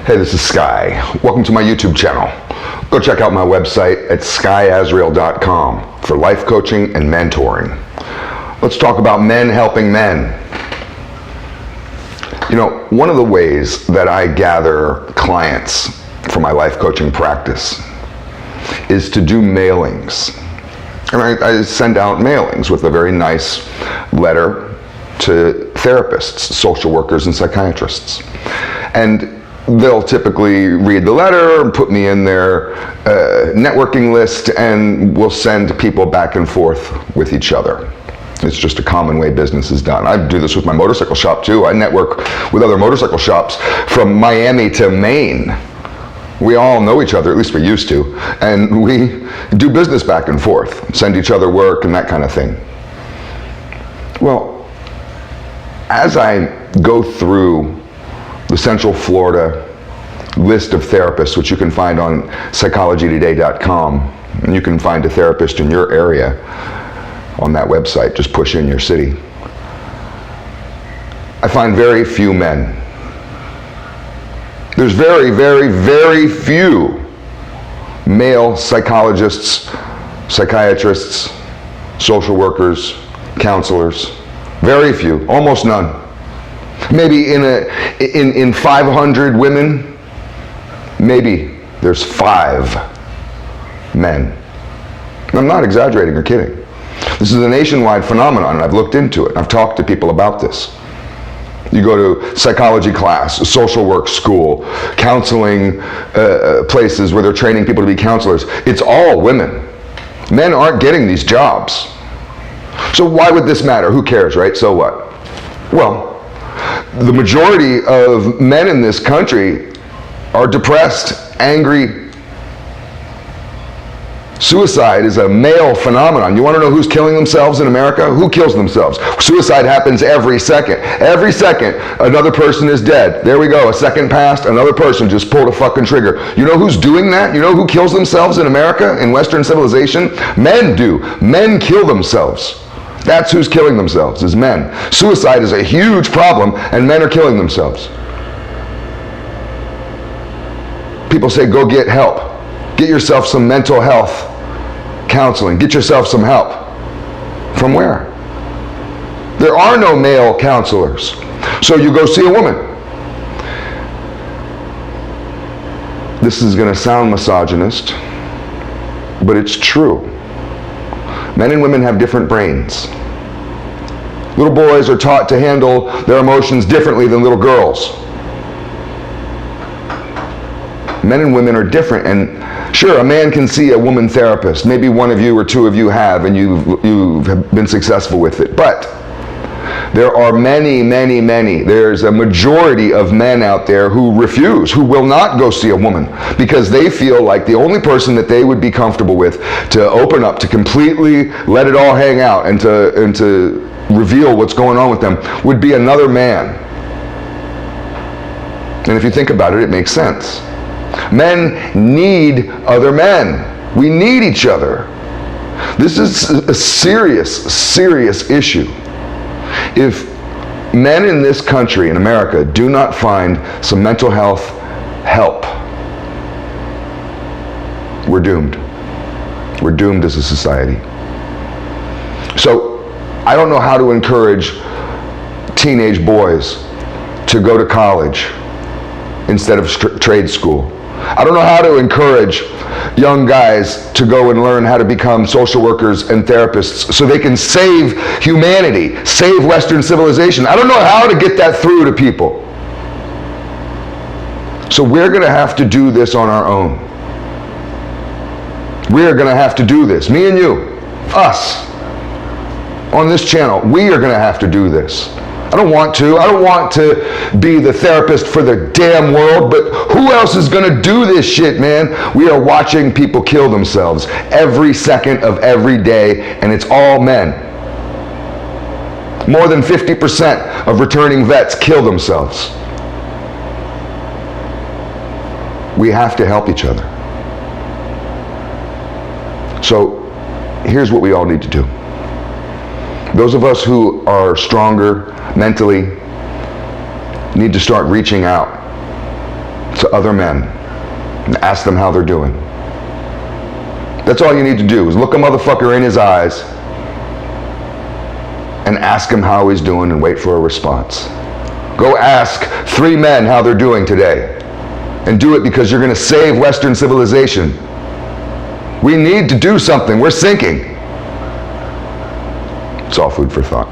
Hey, this is Sky. Welcome to my YouTube channel. Go check out my website at skysworld.com for life coaching and mentoring. Let's talk about men helping men. You know, one of the ways that I gather clients for my life coaching practice is to do mailings. And I send out mailings with a very nice letter to therapists, social workers, and psychiatrists. And they'll typically read the letter and put me in their networking list, and we'll send people back and forth with each other. It's just a common way business is done. I do this with my motorcycle shop too. I network with other motorcycle shops from Miami to Maine. We all know each other, at least we used to, and we do business back and forth, send each other work and that kind of thing. Well, as I go through the Central Florida list of therapists, which you can find on psychologytoday.com, and you can find a therapist in your area on that website. Just push in your city. I find very few men. There's very, very, very few male psychologists, psychiatrists, social workers, counselors. Very few, almost none. Maybe in 500 women, maybe there's 5 men. I'm not exaggerating or kidding. This is a nationwide phenomenon, and I've looked into it. I've talked to people about this. You go to psychology class, social work school, counseling places where they're training people to be counselors. It's all women. Men aren't getting these jobs. So why would this matter? Who cares, right? So what? Well, the majority of men in this country are depressed, angry. Suicide is a male phenomenon. You want to know who's killing themselves in America? Who kills themselves? Suicide happens every second. Every second, another person is dead. There we go. A second passed, another person just pulled a fucking trigger. You know who's doing that? You know who kills themselves in America, in Western civilization? Men do. Men kill themselves. That's who's killing themselves, is men. Suicide is a huge problem, and men are killing themselves. People say, go get help. Get yourself some mental health counseling. Get yourself some help. From where? There are no male counselors. So you go see a woman. This is going to sound misogynist, but it's true. Men and women have different brains. Little boys are taught to handle their emotions differently than little girls. Men and women are different, and sure, a man can see a woman therapist. Maybe one of you or 2 of you have, and you've been successful with it. But there are many, many, many. There's a majority of men out there who refuse, who will not go see a woman because they feel like the only person that they would be comfortable with to open up, to completely let it all hang out, and to reveal what's going on with them would be another man. And if you think about it, it makes sense. Men need other men. We need each other. This is a serious, serious issue. If men in this country, in America, do not find some mental health help, we're doomed. We're doomed as a society. So I don't know how to encourage teenage boys to go to college instead of trade school. I don't know how to encourage young guys to go and learn how to become social workers and therapists so they can save humanity, save Western civilization. I don't know how to get that through to people. So we're going to have to do this on our own. We're going to have to do this. Me and you, us, on this channel, we are going to have to do this. I don't want to be the therapist for the damn world, but who else is going to do this shit, man? We are watching people kill themselves every second of every day, and it's all men. More than 50% of returning vets kill themselves. We have to help each other. So here's what we all need to do. Those of us who are stronger mentally need to start reaching out to other men and ask them how they're doing. That's all you need to do, is look a motherfucker in his eyes and ask him how he's doing and wait for a response. Go ask 3 men how they're doing today. And do it because you're going to save Western civilization. We need to do something. We're sinking. It's all food for thought.